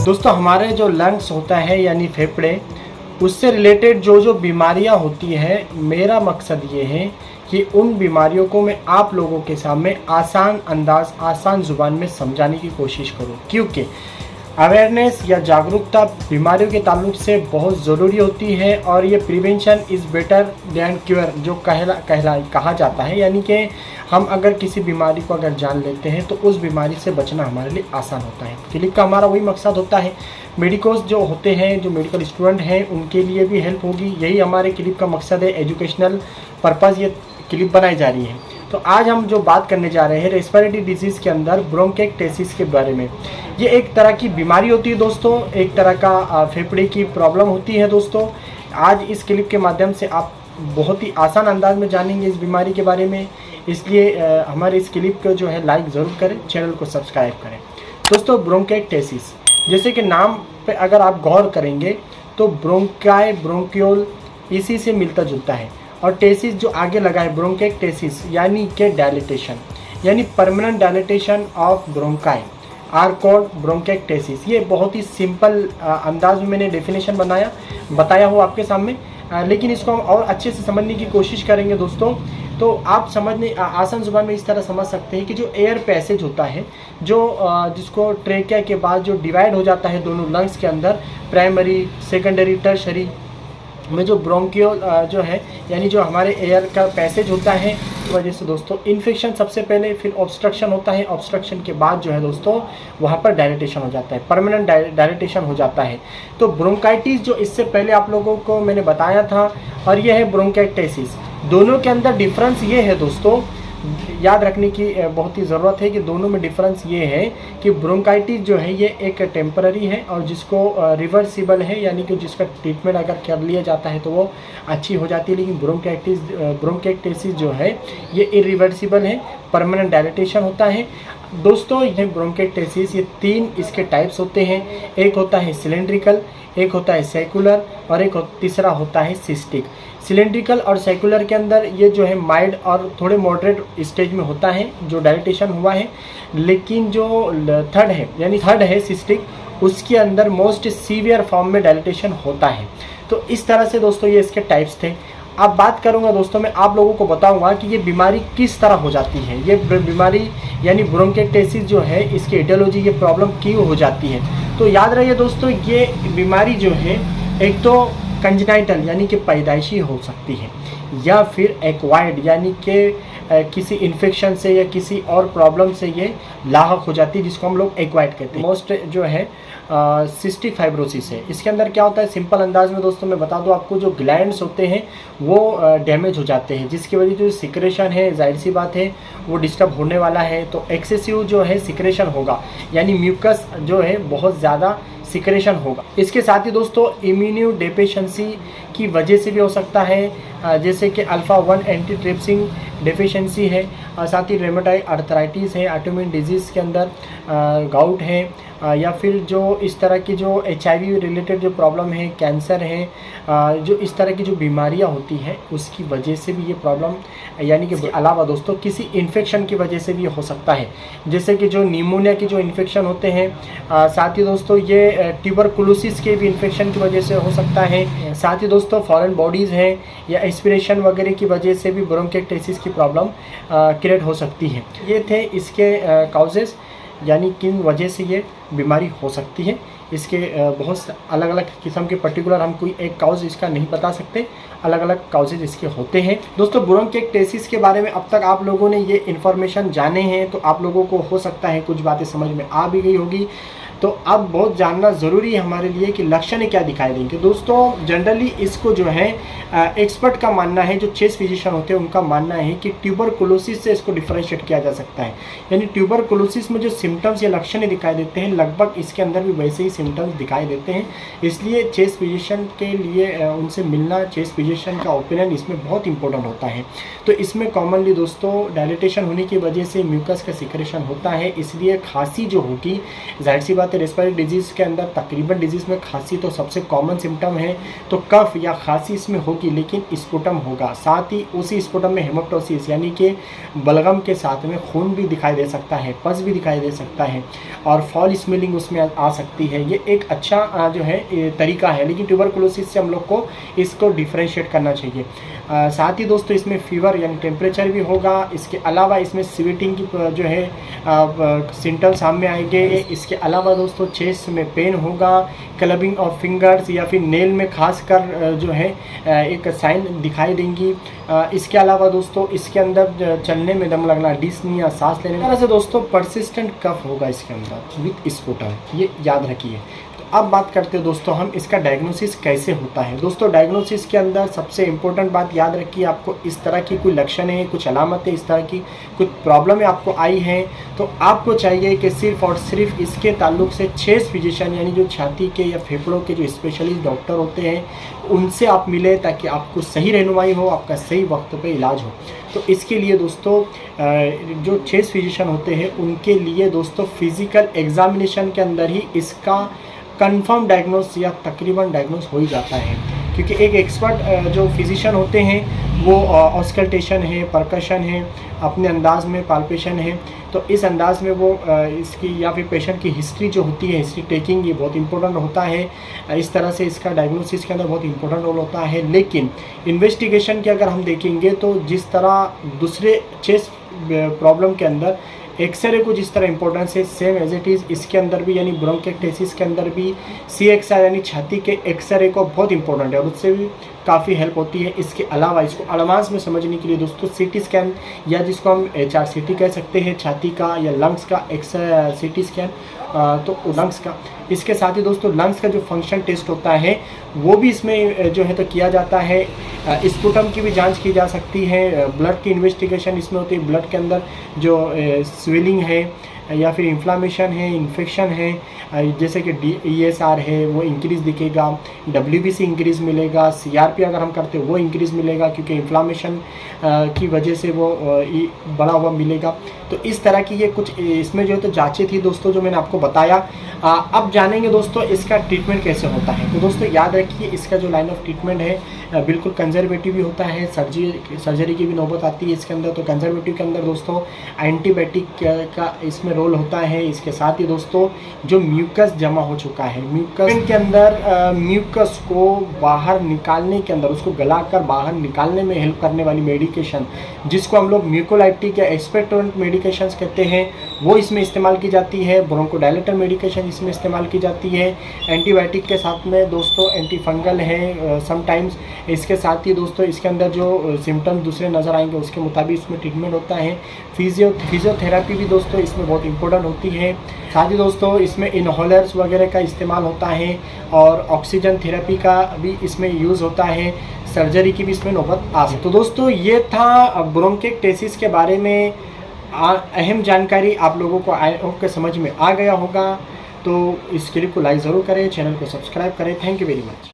दोस्तों हमारे जो लंग्स होता है यानी फेफड़े, उससे रिलेटेड जो जो बीमारियां होती हैं, मेरा मकसद ये है कि उन बीमारियों को मैं आप लोगों के सामने आसान ज़ुबान में समझाने की कोशिश करूं, क्योंकि अवेयरनेस या जागरूकता बीमारियों के ताल्लुक से बहुत ज़रूरी होती है और ये prevention is better than cure जो कहा जाता है। यानी कि हम अगर किसी बीमारी को अगर जान लेते हैं तो उस बीमारी से बचना हमारे लिए आसान होता है। क्लिप का हमारा वही मकसद होता है। मेडिकोस जो होते हैं, जो मेडिकल स्टूडेंट हैं, उनके लिए भी हेल्प होगी, यही हमारे क्लिप का मकसद है। एजुकेशनल पर्पज़ ये क्लिप बनाई जा रही है। तो आज हम जो बात करने जा रहे हैं रेस्पिरेटरी डिजीज़ के अंदर ब्रोंकाइटिस के बारे में। ये एक तरह की बीमारी होती है दोस्तों, एक तरह का फेफड़े की प्रॉब्लम होती है दोस्तों। आज इस क्लिप के माध्यम से आप बहुत ही आसान अंदाज में जानेंगे इस बीमारी के बारे में, इसलिए हमारे इस क्लिप को जो है लाइक ज़रूर करें, चैनल को सब्सक्राइब करें। दोस्तों ब्रोंकाइटिस, जैसे कि नाम पे अगर आप गौर करेंगे तो ब्रोंकाई, ब्रोंक्योल इसी से मिलता जुलता है, और टेसिस जो आगे लगा है ब्रोंकाइटिस यानी कि डायलिटेशन, यानी permanent dilatation of bronchi are called bronchitis. ये बहुत ही सिंपल अंदाज में मैंने डेफिनेशन बताया हो आपके सामने, लेकिन इसको हम और अच्छे से समझने की कोशिश करेंगे दोस्तों। तो आप आसान जुबान में इस तरह समझ सकते हैं कि जो एयर पैसेज होता है, जो जिसको ट्रेकिया के बाद जो डिवाइड हो जाता है दोनों लंग्स के अंदर, प्राइमरी, सेकेंडरी, टर्शरी में जो ब्रोंकियल जो है यानी जो हमारे एयर का पैसेज होता है, इस वजह से दोस्तों इन्फेक्शन सबसे पहले, फिर ऑब्स्ट्रक्शन होता है, ऑब्स्ट्रक्शन के बाद जो है दोस्तों वहाँ पर डायलिटेशन हो जाता है, परमानेंट डायलिटेशन हो जाता है। तो ब्रोंकाइटिस जो इससे पहले आप लोगों को मैंने बताया था, और यह है ब्रोंकाइटिस। दोनों के अंदर डिफरेंस ये है दोस्तों, याद रखने की बहुत ही ज़रूरत है कि दोनों में डिफरेंस ये है कि ब्रोंकाइटिस जो है ये एक टेम्पररी है और जिसको रिवर्सिबल है, यानी कि जिसका ट्रीटमेंट अगर कर लिया जाता है तो वो अच्छी हो जाती है। लेकिन ब्रोंकाइटिस जो है ये इरिवर्सिबल है, परमानेंट डायलिटेशन होता है। दोस्तों ये ब्रोंकाइटिस, ये तीन इसके टाइप्स होते हैं। एक होता है सिलेंड्रिकल, एक होता है सेकुलर, और एक तीसरा होता है सिस्टिक। सिलेंड्रिकल और सेकुलर के अंदर ये जो है माइल्ड और थोड़े मॉडरेट स्टेज में होता है जो डायलिटेशन हुआ है, लेकिन जो थर्ड है सिस्टिक, उसके अंदर मोस्ट सीवियर फॉर्म में डायलिटेशन होता है। तो इस तरह से दोस्तों ये इसके टाइप्स थे। अब बात करूंगा दोस्तों, मैं आप लोगों को बताऊंगा कि ये बीमारी किस तरह हो जाती है। ये बीमारी यानी ब्रोंकाइटिस जो है, इसकी एटियोलॉजी, ये प्रॉब्लम क्यों हो जाती है। तो याद रहिए दोस्तों, ये बीमारी जो है एक तो कंजेनाइटल यानी कि पैदाइशी हो सकती है, या फिर एक्वायर्ड यानी कि किसी इन्फेक्शन से या किसी और प्रॉब्लम से ये लाहक हो जाती है, जिसको हम लोग एक्वायर्ड कहते हैं। मोस्ट जो है सिस्टिक फाइब्रोसिस है। इसके अंदर क्या होता है, सिंपल अंदाज में दोस्तों मैं बता दूं आपको, जो ग्लैंड्स होते हैं वो डैमेज हो जाते हैं, जिसकी वजह से जो सिक्रेशन है, जाहिर सी बात है वो डिस्टर्ब होने वाला है। तो एक्सेसिव जो है सिक्रेशन होगा, यानी म्यूकस जो है बहुत ज़्यादा सिक्रेशन होगा। इसके साथ ही दोस्तों इम्यूनो डेफिशिएंसी की वजह से भी हो सकता है, जैसे कि अल्फ़ा-1 एंटीट्रिप्सिन डेफिशिएंसी है, और साथ ही रेमेटॉइड आर्थराइटिस है, ऑटोइम्यून डिजीज़ के अंदर गाउट है, या फिर जो इस तरह की जो HIV रिलेटेड जो प्रॉब्लम है, कैंसर है, जो इस तरह की जो बीमारियां होती हैं उसकी वजह से भी ये प्रॉब्लम, यानी कि अलावा दोस्तों किसी इन्फेक्शन की वजह से भी हो सकता है, जैसे कि जो निमोनिया की जो इन्फेक्शन होते हैं। साथ ही दोस्तों ये ट्यूबरकुलोसिस के भी इन्फेक्शन की वजह से हो सकता है। साथ ही दोस्तों फॉरेन बॉडीज़ हैं या एस्पिरेशन वगैरह की वजह से भी ब्रोंकाइटिस की प्रॉब्लम क्रिएट हो सकती है। ये थे इसके काउजेस, यानी किन वजह से ये बीमारी हो सकती है। इसके बहुत अलग अलग किस्म के पर्टिकुलर हम कोई एक काउज इसका नहीं बता सकते, अलग अलग काउजेज इसके होते हैं। दोस्तों ब्रोंकाइटिस के बारे में अब तक आप लोगों ने ये इन्फॉर्मेशन जाने हैं, तो आप लोगों को हो सकता है कुछ बातें समझ में आ भी गई होगी। तो अब बहुत जानना ज़रूरी है हमारे लिए कि लक्षण क्या दिखाई देंगे। दोस्तों जनरली इसको जो है एक्सपर्ट का मानना है, जो चेस्ट फिजिशियन होते हैं उनका मानना है कि ट्यूबरकुलोसिस से इसको डिफरेंशिएट किया जा सकता है। यानी ट्यूबरकुलोसिस में जो सिम्टम्स या लक्षण दिखाई देते हैं, लगभग इसके अंदर भी वैसे ही सिम्टम्स दिखाई देते हैं। इसलिए चेस्ट फिजिशियन के लिए उनसे मिलना, चेस्ट फिजिशियन का ओपिनियन इसमें बहुत इंपॉर्टेंट होता है। तो इसमें कॉमनली दोस्तों डायलिटेशन होने की वजह से म्यूकस का सिक्रेशन होता है, इसलिए खांसी जो होगी, जाहिर सी बात बात है रेस्पिरेटरी डिजीज़ के अंदर तकरीबन डिजीज़ में खांसी तो सबसे कॉमन सिम्टम है, तो कफ या खांसी इसमें होगी लेकिन स्पुटम होगा। साथ ही उसी स्पुटम में हेमाटोसिस यानी कि बलगम के साथ में खून भी दिखाई दे सकता है, पस भी दिखाई दे सकता है और फॉल स्मेलिंग उसमें आ सकती है। ये एक अच्छा जो है तरीका है, लेकिन ट्यूबरकुलोसिस से हम लोग को इसको डिफ्रेंशिएट करना चाहिए। साथ ही दोस्तों इसमें फीवर यानी टेम्परेचर भी होगा। इसके अलावा इसमें स्वेटिंग की जो है सिम्टम सामने आएंगे। इसके अलावा दोस्तों चेस्ट में पेन होगा, क्लबिंग ऑफ फिंगर्स या फिर नेल में खास कर जो है एक साइन दिखाई देंगी। इसके अलावा दोस्तों इसके अंदर चलने में दम लगना, डिस्निया, सांस लेने में तरह से दोस्तों परसिस्टेंट कफ होगा इसके अंदर विथ स्पुटम, ये याद रखिए। अब बात करते हैं दोस्तों हम इसका डायग्नोसिस कैसे होता है। दोस्तों डायग्नोसिस के अंदर सबसे इम्पोर्टेंट बात याद रखिए, आपको इस तरह की कोई लक्षण है, कुछ अलामतें, इस तरह की कुछ प्रॉब्लम आपको आई है, तो आपको चाहिए कि सिर्फ और सिर्फ इसके ताल्लुक से चेस्ट फिजिशियन यानी जो छाती के या फेफड़ों के जो स्पेशलिस्ट डॉक्टर होते हैं उनसे आप मिले, ताकि आपको सही रहनुमाई हो, आपका सही वक्त पे इलाज हो। तो इसके लिए दोस्तों जो चेस्ट फिजिशियन होते हैं उनके लिए दोस्तों फिजिकल एग्जामिनेशन के अंदर ही इसका कंफर्म डायग्नोस या तकरीबन डायग्नोस हो ही जाता है, क्योंकि एक एक्सपर्ट जो फिजिशियन होते हैं वो ऑस्कल्टेशन है, परकशन है, अपने अंदाज में पाल्पेशन है, तो इस अंदाज में वो इसकी या फिर पेशेंट की हिस्ट्री जो होती है, हिस्ट्री टेकिंग, ये बहुत इंपॉर्टेंट होता है। इस तरह से इसका डायग्नोसिस के अंदर बहुत इंपॉर्टेंट रोल होता है। लेकिन इन्वेस्टिगेशन के अगर हम देखेंगे तो जिस तरह दूसरे चेस्ट प्रॉब्लम के अंदर एक्सरे को जिस तरह इंपॉर्टेंस है, सेम एज इट इज़ इसके अंदर भी यानी ब्रोंकेक्टेसिस के अंदर भी CXR यानी छाती के एक्सरे को बहुत इंपॉर्टेंट है और उससे भी काफ़ी हेल्प होती है। इसके अलावा इसको एडवांस में समझने के लिए दोस्तों CT स्कैन या जिसको हम HRCT कह सकते हैं, छाती का या लंग्स का CT स्कैन, तो लंग्स का। इसके साथ ही दोस्तों लंग्स का जो फंक्शन टेस्ट होता है वो भी इसमें जो है तो किया जाता है। स्पुटम की भी जांच की जा सकती है, ब्लड की इन्वेस्टिगेशन इसमें होती है, ब्लड के अंदर जो स्वेलिंग है या फिर इन्फ्लामेशन है, इन्फेक्शन है, जैसे कि ESR है वो इंक्रीज़ दिखेगा, WBC इंक्रीज़ मिलेगा, CRP अगर हम करते हैं वो इंक्रीज़ मिलेगा क्योंकि इन्फ्लामेशन की वजह से वो बढ़ा हुआ मिलेगा। तो इस तरह की ये कुछ इसमें जो है तो जांचें थी दोस्तों जो मैंने आपको बताया। अब जानेंगे दोस्तों इसका ट्रीटमेंट कैसे होता है। तो दोस्तों याद रखिए इसका जो लाइन ऑफ ट्रीटमेंट है बिल्कुल कंजर्वेटिव भी होता है, सर्जरी की भी नौबत आती है इसके अंदर। तो कंजर्वेटिव के अंदर दोस्तों एंटीबायोटिक का इसमें रोल होता है। इसके साथ ही दोस्तों जो म्यूकस जमा हो चुका है, म्यूकस के अंदर म्यूकस को बाहर निकालने के अंदर, उसको गलाकर बाहर निकालने में हेल्प करने वाली मेडिकेशन जिसको हम लोग म्यूकोलाइटिक या एक्सपेक्टोरेंट मेडिकेशंस कहते हैं वो इसमें इस्तेमाल की जाती है। ब्रोंकोडायलेटर मेडिकेशन इसमें इस्तेमाल की जाती है। एंटीबायोटिक के साथ में दोस्तों एंटीफंगल है समटाइम्स। इसके साथ ही दोस्तों इसके अंदर जो सिम्टम्स दूसरे नज़र आएंगे उसके मुताबिक इसमें ट्रीटमेंट होता है। फिजियोथेरेपी भी दोस्तों इसमें बहुत इंपॉर्टेंट होती है। साथ ही दोस्तों इसमें इनहेलर्स वगैरह का इस्तेमाल होता है और ऑक्सीजन थेरेपी का भी इसमें यूज़ होता है। सर्जरी की भी इसमें नौबत आ सकती है। तो दोस्तों ये था ब्रोंकेक्टेसिस के बारे में अहम जानकारी, आप लोगों को आई होप के समझ में आ गया होगा। तो इस क्लिप को लाइक ज़रूर करें, चैनल को सब्सक्राइब करें। Thank you very much.